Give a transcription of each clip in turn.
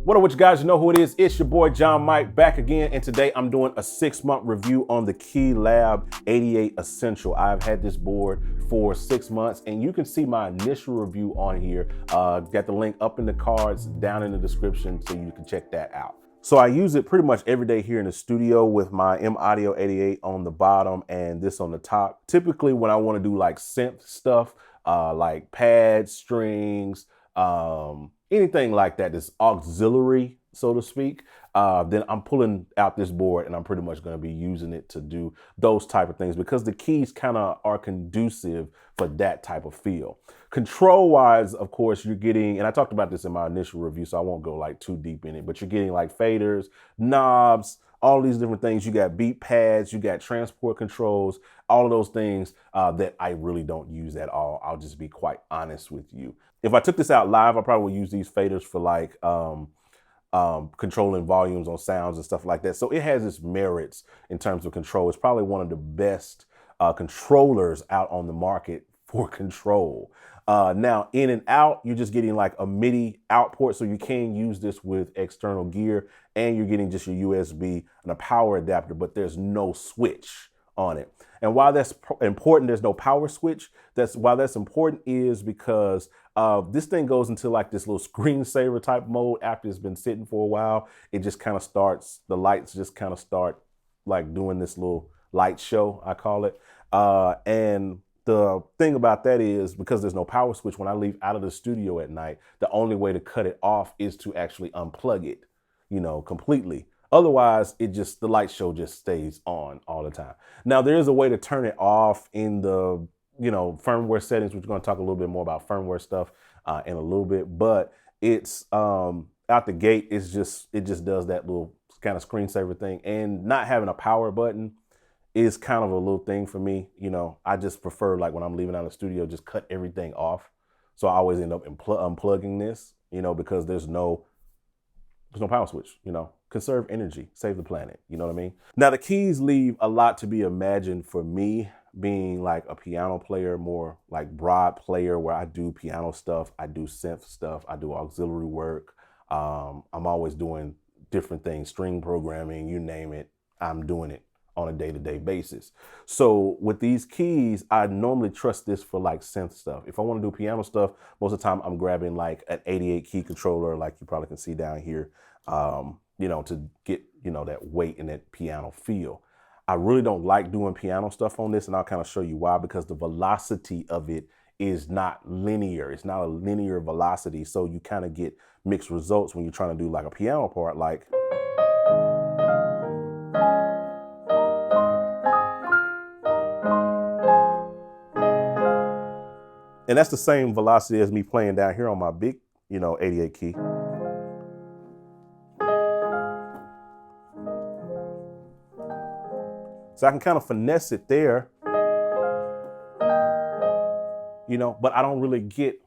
What up with you guys? You know who it is. It's your boy John Mike back again. And today I'm doing a 6-month review on the Keylab 88 Essential. I've had this board for 6 months and you can see my initial review on here. Got the link up in the cards down in the description so you can check that out. So I use it pretty much every day here in the studio with my M Audio 88 on the bottom and this on the top. Typically when I want to do like synth stuff, like pads, strings, anything like that that's auxiliary, so to speak, then I'm pulling out this board and I'm pretty much going to be using it to do those type of things because the keys kind of are conducive for that type of feel. Control wise, of course, you're getting, and I talked about this in my initial review, so I won't go like too deep in it, but you're getting like faders, knobs, all these different things. You got beat pads, you got transport controls, all of those things that I really don't use at all. I'll just be quite honest with you. If I took this out live, I probably would use these faders for like controlling volumes on sounds and stuff like that. So it has its merits in terms of control. It's probably one of the best controllers out on the market for control. Now in and out, you're just getting like a MIDI out port, so you can use this with external gear, and you're getting just your USB and a power adapter, but there's no switch on it. And why that's important, there's no power switch. Why that's important is because this thing goes into like this little screensaver type mode after it's been sitting for a while. It just kind of starts, the lights just kind of start like doing this little light show, I call it. And the thing about that is because there's no power switch, when I leave out of the studio at night, the only way to cut it off is to actually unplug it, you know, completely. Otherwise, the light show just stays on all the time. Now, there is a way to turn it off in the, firmware settings, which we're going to talk a little bit more about firmware stuff in a little bit, but it's out the gate, it just does that little kind of screensaver thing, and not having a power button is kind of a little thing for me. I just prefer, like when I'm leaving out of the studio, just cut everything off. So I always end up unplugging this, because there's no power switch, conserve energy, save the planet. You know what I mean? Now the keys leave a lot to be imagined for me, being like a piano player, more like broad player where I do piano stuff, I do synth stuff, I do auxiliary work. I'm always doing different things, string programming, you name it, I'm doing it on a day-to-day basis. So with these keys, I normally trust this for like synth stuff. If I want to do piano stuff, most of the time I'm grabbing like an 88 key controller, like you probably can see down here, to get, that weight and that piano feel. I really don't like doing piano stuff on this, and I'll kind of show you why, because the velocity of it is not linear. It's not a linear velocity. So you kind of get mixed results when you're trying to do like a piano part, like. And that's the same velocity as me playing down here on my big, 88 key. So I can kind of finesse it there, but I don't really get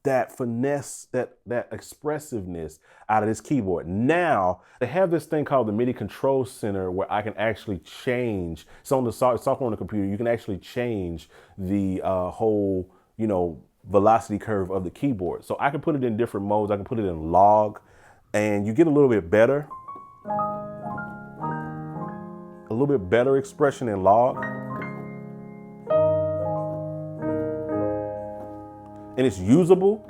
that finesse, that expressiveness out of this keyboard. Now, they have this thing called the MIDI Control Center where I can actually change, it's on the software on the computer, you can actually change the whole, velocity curve of the keyboard. So I can put it in different modes. I can put it in log, and you get a little bit better expression in log. And it's usable.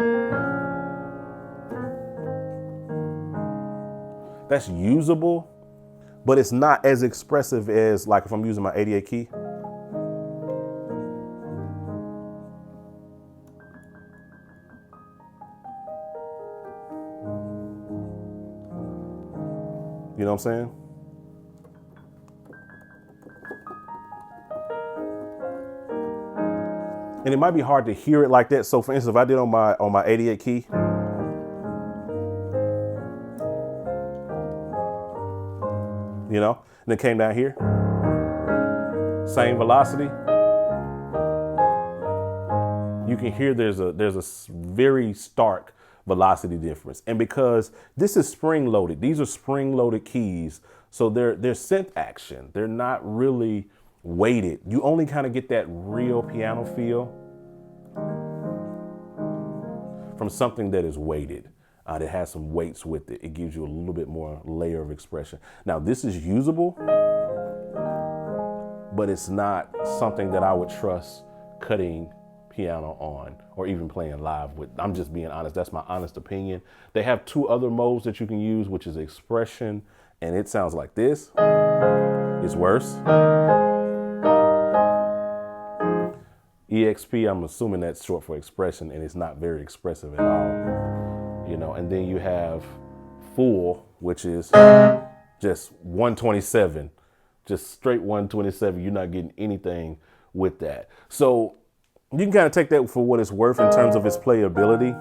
That's usable, but it's not as expressive as like if I'm using my 88 key. You know what I'm saying? And it might be hard to hear it like that. So for instance, if I did on my 88 key, and it came down here, same velocity, you can hear there's a very stark velocity difference. And because this is spring loaded, these are spring loaded keys, so they're synth action. They're not really weighted. You only kind of get that real piano feel from something that is weighted. that has some weights with it. It gives you a little bit more layer of expression. Now this is usable, but it's not something that I would trust cutting piano on or even playing live with. I'm just being honest. That's my honest opinion. They have 2 other modes that you can use, which is expression, and it sounds like this. It's worse. EXP, I'm assuming that's short for expression, and it's not very expressive at all. You know, and then you have full, which is just 127, just straight 127. You're not getting anything with that. So you can kind of take that for what it's worth in terms of its playability.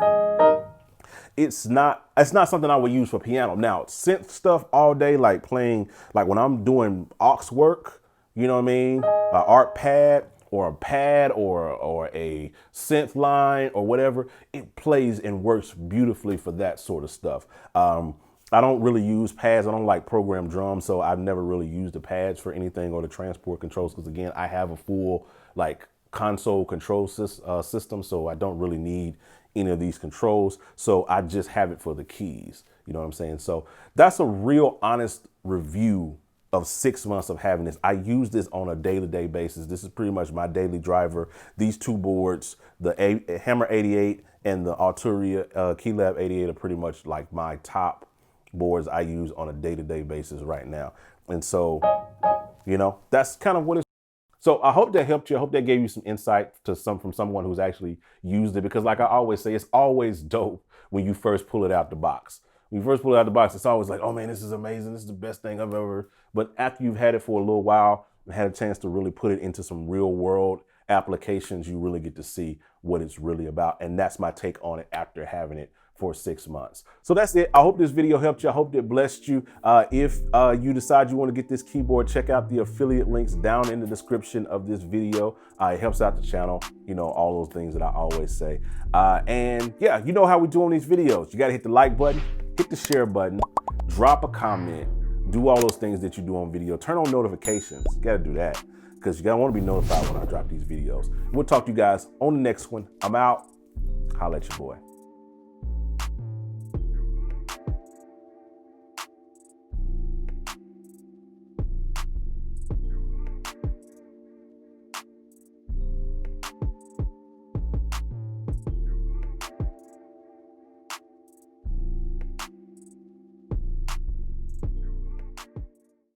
It's not something I would use for piano. Now, synth stuff all day, like playing, like when I'm doing aux work, you know what I mean? An art pad or a pad or a synth line or whatever, it plays and works beautifully for that sort of stuff. I don't really use pads. I don't like programmed drums, so I've never really used the pads for anything or the transport controls, because again, I have a full like console control system, so I don't really need any of these controls. So I just have it for the keys. You know what I'm saying? So that's a real honest review of 6 months of having this. I use this on a day-to-day basis. This is pretty much my daily driver. These 2 boards, the Hammer 88 and the Arturia Keylab 88, are pretty much like my top boards I use on a day-to-day basis right now. And so, you know, that's kind of what it's. So I hope that helped you. I hope that gave you some insight from someone who's actually used it, because like I always say, it's always dope when you first pull it out the box. When you first pull it out the box, it's always like, oh man, this is amazing. This is the best thing I've ever. But after you've had it for a little while and had a chance to really put it into some real world applications, you really get to see what it's really about. And that's my take on it after having it for 6 months. So that's it. I hope this video helped you. I hope it blessed you. If you decide you want to get this keyboard, check out the affiliate links down in the description of this video. It helps out the channel, you know, all those things that I always say. And yeah, you know how we do on these videos. You got to hit the like button, hit the share button, drop a comment, do all those things that you do on video. Turn on notifications. You got to do that, because you got to want to be notified when I drop these videos. We'll talk to you guys on the next one. I'm out. Holla at your boy.